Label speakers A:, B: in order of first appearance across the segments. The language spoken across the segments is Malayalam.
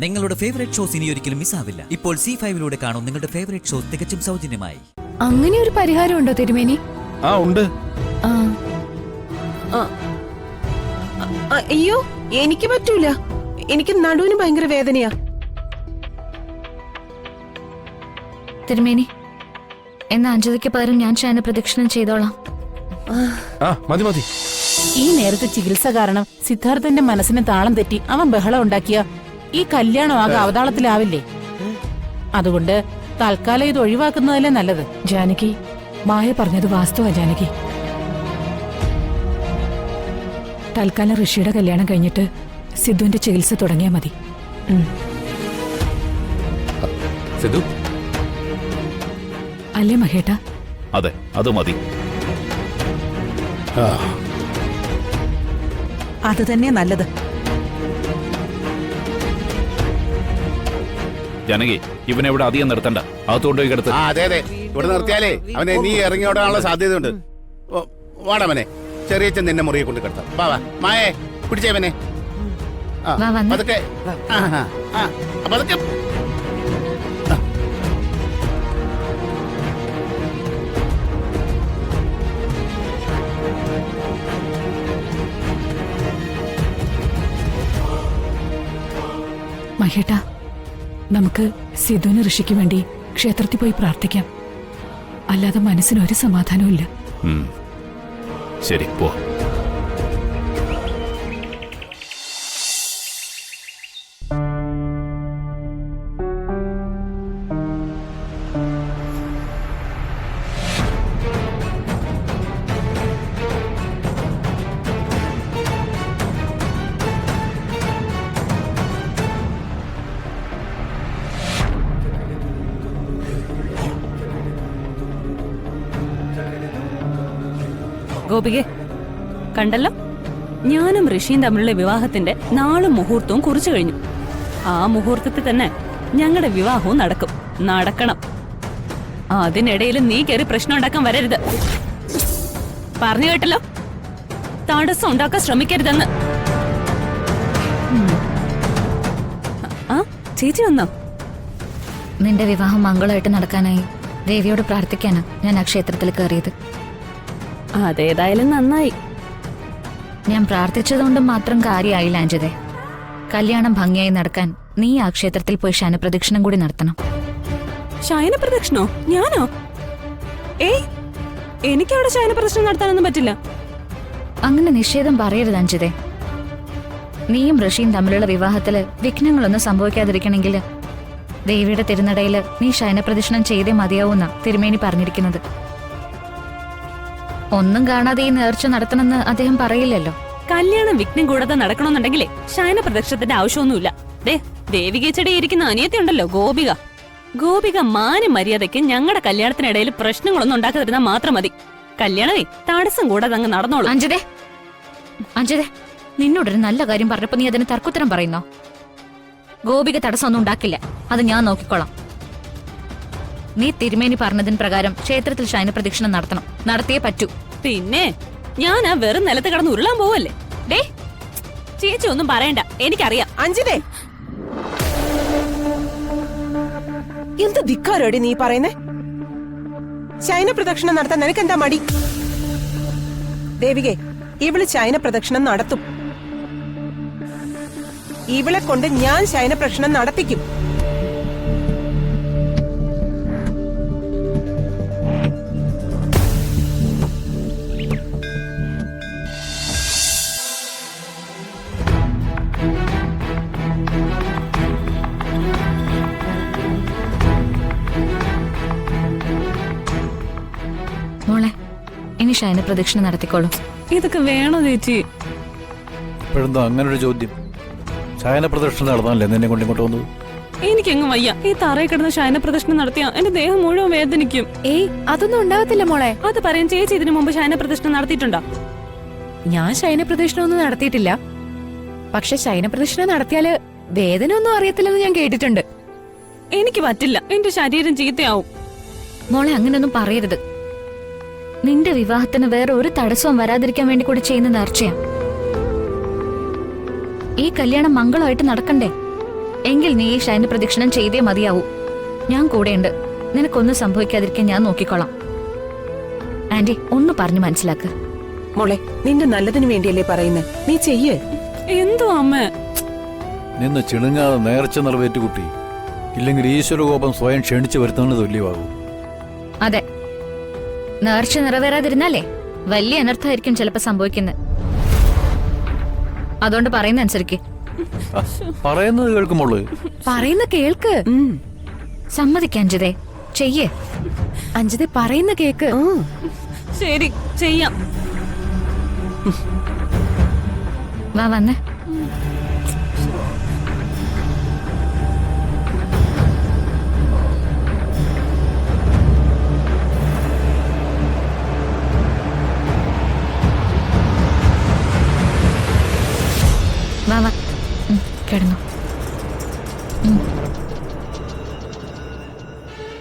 A: നിങ്ങളുടെ ഫേവറേറ്റ് ഷോസ് ഇനി ഒരിക്കലും മിസ്സാവില്ല. ഇപ്പോൾ C5 കാണും നിങ്ങളുടെ ഫേവറേറ്റ് ഷോസ് തികച്ചും സൗജന്യമായി.
B: അങ്ങനെ ഒരു പരിഹാരം ഉണ്ടോ തിരുമേനി?
C: ഉണ്ട്.
D: അയ്യോ, എനിക്ക് പറ്റൂല. എനിക്ക് നടുവിന് ഭയങ്കര വേദനയാ.
B: തിരുമേനി, എന്നാ അഞ്ജലിക്ക് പകരം ഞാൻ ശയന പ്രദക്ഷിണം ചെയ്തോളാം.
C: മതി മതി.
E: ഈ നേരത്തെ ചികിത്സ കാരണം സിദ്ധാർത്ഥന്റെ മനസ്സിന് താളം തെറ്റി അവൻ ബഹളം ഉണ്ടാക്കിയ ഈ കല്യാണം ആകെ അവതാളത്തിലാവില്ലേ? അതുകൊണ്ട് തൽക്കാലം ഇത് ഒഴിവാക്കുന്നതല്ലേ നല്ലത്.
F: ജാനകി, മായ പറഞ്ഞത് വാസ്തവ. ജാനകി, തൽക്കാലം ഋഷിയുടെ കല്യാണം കഴിഞ്ഞിട്ട് സിദ്ധുവിന്റെ ചികിത്സ തുടങ്ങിയാ മതി.
C: സിദ്ധു,
F: അല്ലേ മഹേട്ട?
C: അതെ, അത് മതി.
D: അത് തന്നെ നല്ലത്.
C: ജാനകി, ഇവനെ ഇവിടെ അധികം നിർത്തണ്ട. അകത്തോട്ട് കിടത്ത്.
G: അതെ അതെ, ഇവിടെ നിർത്തിയാലേ അവനെ നീ ഇറങ്ങിയോടാനുള്ള സാധ്യതയുണ്ട്. വാടവനെ, ചെറിയച്ഛൻ നിന്നെ മുറിയെ കൊണ്ട് കിടത്താം. വാ മായേ, പിടിച്ചേവനെ. അതൊക്കെ അതൊക്കെ
F: മഹേട്ട, നമുക്ക് സിദ്ധുവിന് ഋഷിക്ക് വേണ്ടി ക്ഷേത്രത്തിൽ പോയി പ്രാർത്ഥിക്കാം. അല്ലാതെ മനസ്സിനൊരു സമാധാനവും ഇല്ല.
C: ശരി, പോ.
H: ഗോപികെ, കണ്ടല്ലോ, ഞാനും ഋഷിയും തമ്മിലുള്ള വിവാഹത്തിന്റെ നാളും മുഹൂർത്തവും കുറിച്ചു കഴിഞ്ഞു. ആ മുഹൂർത്തത്തിൽ തന്നെ ഞങ്ങളുടെ വിവാഹവും നടക്കണം. അതിനിടയിൽ നീ കയറി പ്രശ്നം ഉണ്ടാക്കാൻ വരരുത്. പറഞ്ഞു കേട്ടല്ലോ, തടസ്സം ഉണ്ടാക്കാൻ ശ്രമിക്കരുതെന്ന്. ആ ചേച്ചി വന്നോ?
B: നിന്റെ വിവാഹം മംഗളമായിട്ട് നടക്കാനായി ദേവിയോട് പ്രാർത്ഥിക്കാനാ ഞാൻ ആ ക്ഷേത്രത്തിൽ കയറിയത്.
H: അതേതായാലും നന്നായി.
B: ഞാൻ പ്രാർത്ഥിച്ചതുകൊണ്ട് മാത്രം കാര്യമായില്ല അഞ്ജതെ. കല്യാണം ഭംഗിയായി നടക്കാൻ നീ ആ ക്ഷേത്രത്തിൽ പോയി ശയനപ്രദക്ഷിണം കൂടി നടത്തണം.
H: ശയനപ്രദക്ഷിണോ? ഞാനോ? ഏയ്, എനിക്കവിടെ ശയനപ്രദക്ഷിണം നടത്താനൊന്നും പറ്റില്ല.
B: അങ്ങനെ നിഷേധം പറയരുത് അഞ്ജതെ. നീയും ഋഷിയും തമ്മിലുള്ള വിവാഹത്തില് വിഘ്നങ്ങളൊന്നും സംഭവിക്കാതിരിക്കണമെങ്കിൽ ദേവിയുടെ തിരുനടയില് നീ ശയനപ്രദക്ഷിണം ചെയ്തേ മതിയാവൂന്നാ തിരുമേനി പറഞ്ഞിരിക്കുന്നത്. ഒന്നും കാണാതെ ഈ നേർച്ച നടത്തണമെന്ന് അദ്ദേഹം പറയില്ലല്ലോ.
H: കല്യാണം വിഘ്നം കൂടാതെ നടക്കണമെന്നുണ്ടെങ്കിലേ ശയന പ്രദക്ഷിണത്തിന്റെ ആവശ്യമൊന്നുമില്ല. ദേവികേച്ചടി ഇരിക്കുന്ന അനിയത്തി ഉണ്ടല്ലോ, ഗോപിക മാന്യ മര്യാദയ്ക്ക് ഞങ്ങളുടെ കല്യാണത്തിനിടയിൽ പ്രശ്നങ്ങളൊന്നും ഉണ്ടാക്കാതിരുന്നാൽ മാത്രം മതി. കല്യാണമേ തടസ്സം കൂടാതെ അങ്ങ് നടന്നോളൂ.
B: അഞ്ജതെ, നിന്നോടൊരു നല്ല കാര്യം പറഞ്ഞപ്പോ നീ അതിന് തർക്കുത്തരം പറയുന്നോ? ഗോപിക തടസ്സമൊന്നും ഉണ്ടാക്കില്ല, അത് ഞാൻ നോക്കിക്കോളാം. നീ തിരുമേനി പറഞ്ഞതിന് പ്രകാരം ക്ഷേത്രത്തിൽ ശയന പ്രദക്ഷിണം നടത്തണം, നടത്തിയേ പറ്റൂ.
H: പിന്നെ ഞാൻ ആ വെറും നിലത്ത് കിടന്ന് ഉരുളാൻ പോവല്ലേ? ചേച്ചി ഒന്നും പറയണ്ട, എനിക്കറിയാം.
D: അഞ്ജിതേ, എന്ത് ധിക്കാരോടി നീ പറയുന്നേ? ശയന പ്രദക്ഷിണം നടത്താൻ നിനക്കെന്താ മടി? ദേവികെ, ഇവള് ശയന പ്രദക്ഷിണം നടത്തും. ഇവളെ കൊണ്ട് ഞാൻ ശയന പ്രദക്ഷിണം നടത്തിക്കും.
B: മോളെ, ഇനി ശയന പ്രദക്ഷിണം നടത്തിക്കോളൂ.
H: ഇതൊക്കെ വേണോ ചേച്ചി?
C: ഇപ്പോഴെന്താ അങ്ങനെ ഒരു ചോദ്യം? ശയന പ്രദക്ഷിണം നടത്താനല്ലേ നിന്നെ കൊണ്ട് ഇങ്ങോട്ട് വന്നത്?
H: എനിക്കെങ്ങും വയ്യ. ഈ തറയിൽ കിടന്ന് ശയന പ്രദക്ഷിണം നടത്തിയാ എന്റെ ദേഹം മുഴുവൻ വേദനിക്കും.
F: ഏയ്, അതൊന്നും ഉണ്ടാകത്തില്ല മോളെ.
H: അത് പറയാൻ ചേച്ചി ഇതിനു മുമ്പ് ശയന പ്രദക്ഷിണം നടത്തിയിട്ടുണ്ടോ?
F: ഞാൻ ശയന പ്രദക്ഷിണം ഒന്നും നടത്തിയിട്ടില്ല. പക്ഷെ ശയന പ്രദക്ഷിണം നടത്തിയാല് വേദന ഒന്നും അറിയത്തില്ലെന്ന് ഞാൻ കേട്ടിട്ടുണ്ട്.
H: എനിക്ക് പറ്റില്ല, എന്റെ ശരീരം ചീത്തയാവും.
B: മോളെ, അങ്ങനെയൊന്നും പറയരുത്. നിന്റെ വിവാഹത്തിന് വേറെ ഒരു തടസ്സവും വരാതിരിക്കാൻ വേണ്ടി കൂടി ചെയ്യുന്ന നേർച്ചയാ. ഈ കല്യാണം മംഗളമായിട്ട് നടക്കണ്ടേ? എങ്കിൽ നീ ഈ ശയന പ്രദക്ഷിണം ചെയ്തേ മതിയാവൂ. ഞാൻ കൂടെയുണ്ട്. നിനക്കൊന്നും സംഭവിക്കാതിരിക്കാൻ ഞാൻ നോക്കിക്കോളാം. ആന്റി ഒന്ന് പറഞ്ഞു മനസ്സിലാക്ക്.
D: മോളെ, നിന്റെ നല്ലതിന് വേണ്ടിയല്ലേ പറയുന്നത്. നീ ചെയ്യേ.
H: എന്തോ അമ്മ.
C: നിന്ന് ചിണുങ്ങാതെ നേർച്ച നിറവേറ്റു കുട്ടി. ഇല്ലെങ്കിൽ ഈശ്വരകോപം സ്വയം ക്ഷണിച്ചു വരുത്തുന്നതിന് തുല്യമാകും.
B: അതെ, നേർച്ച നിറവേറാതിരുന്നാലേ വലിയ അനർത്ഥമായിരിക്കും ചിലപ്പോ സംഭവിക്കുന്നത്. അതുകൊണ്ട് പറയുന്ന അനുസരിക്ക്.
C: പറയുന്നത് കേൾക്കുമ്പോള്
F: പറയുന്ന കേൾക്ക്.
B: സമ്മതിക്ക അഞ്ജിതേ, ചെയ്യേ.
F: അഞ്ജിത പറയുന്ന കേക്ക്.
H: ശരി, ചെയ്യാം.
B: വാ വന്നേ. വാ വാ, കിടന്നു.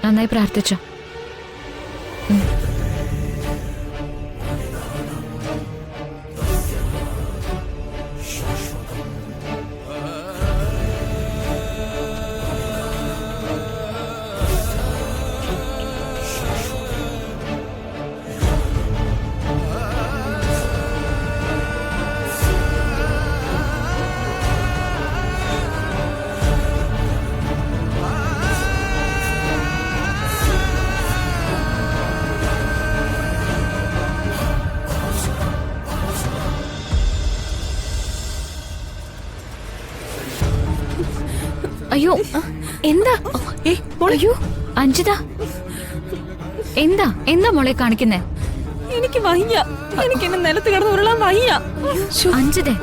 B: നന്നായി പ്രാർത്ഥിച്ചോ. അയ്യോ, എന്താ? അയ്യോ അഞ്ജിത, എന്താ എന്താ മോളെ കാണിക്കുന്നേ?
H: എനിക്ക് വയ്യ. എനിക്ക് എന്നെ നിലത്ത് കിടന്ന് ഉരുളാൻ വയ്യ.
B: അഞ്ജിതേ,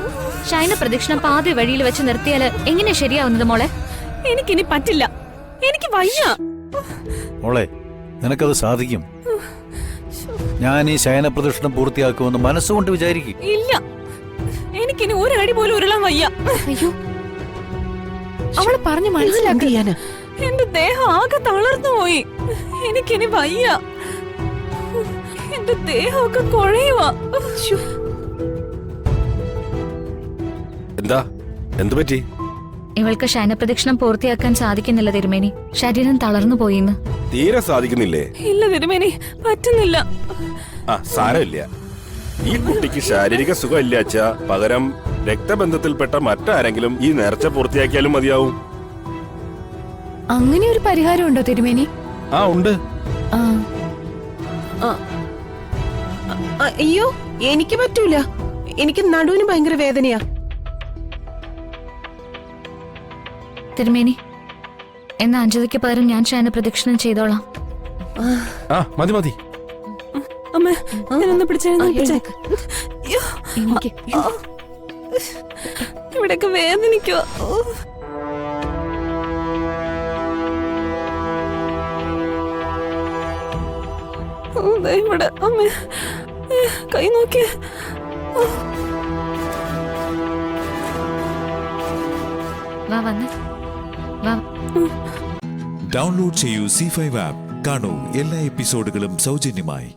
B: ശയന പ്രദക്ഷിണം പാതി വഴിയിൽ വെച്ച് നിർത്തിയാല് എങ്ങനെ ശരിയാവുന്നത് മോളെ?
H: എനിക്കിനി പറ്റില്ല. എനിക്ക് വയ്യ.
C: മോളെ, നിനക്കത് സാധിക്കും. ഞാൻ ഈ ശയന പ്രദക്ഷിണം പൂർത്തിയാക്കുമെന്ന് മനസ്സുകൊണ്ട് വിചാരിക്കും.
H: ഇല്ല, എനിക്കിനി ഒരു അടി പോലും ഉരുളാൻ വയ്യ.
F: അയ്യോ, അവള് പറഞ്ഞു മനസ്സിലാക്കി.
H: എന്റെ ദേഹം ആകെ തളർന്നു പോയി. എനിക്കിനി വയ്യ. എന്റെ ദേഹമൊക്കെ കുഴയുവാ.
I: എന്താ, എന്തു പറ്റി?
B: ഇവൾക്ക് ശയന പ്രദക്ഷിണം പൂർത്തിയാക്കാൻ സാധിക്കുന്നില്ല തിരുമേനി. ശരീരം തളർന്നു പോയിന്ന്.
I: തീരെ സാധിക്കുന്നില്ലേ?
H: ഇല്ല തിരുമേനി, പറ്റുന്നില്ല.
I: ആ, സാരമില്ല. ഈ കുട്ടിക്ക് ശാരീരിക സുഖമില്ല അച്ഛാ. പകരം രക്തബന്ധത്തിൽപ്പെട്ട മറ്റാരെങ്കിലും ഈ നേർച്ച പൂർത്തിയാക്കിയാലും മതിയാവും.
F: അങ്ങനെ ഒരു പരിഹാരം ഉണ്ടോ തിരുമേനി?
I: ആ, ഉണ്ട്.
D: അയ്യോ, എനിക്ക് പറ്റൂല. എനിക്ക് നടുവിന് ഭയങ്കര വേദനയാ.
B: തിരുമേനി, എന്നാ അഞ്ജലിക്ക് പകരം ഞാൻ ശയന പ്രദക്ഷിണം ചെയ്തോളാം.
I: ആ, മതി മതി.
H: അമ്മ, ഞാനൊന്ന് പിടിച്ചേ.
F: എനിക്ക്
H: ഇവിടെയൊക്കെ വേദനിക്കുവാ. ഇവിടെ അമ്മ കൈ നോക്കിയേ.
B: വാ വന്ന് വാ.
J: ഡൗൺലോഡ് ചെയ്യൂ C5 ആപ്പ്. കാണൂ എല്ലാ എപ്പിസോഡുകളും സൗജന്യമായി.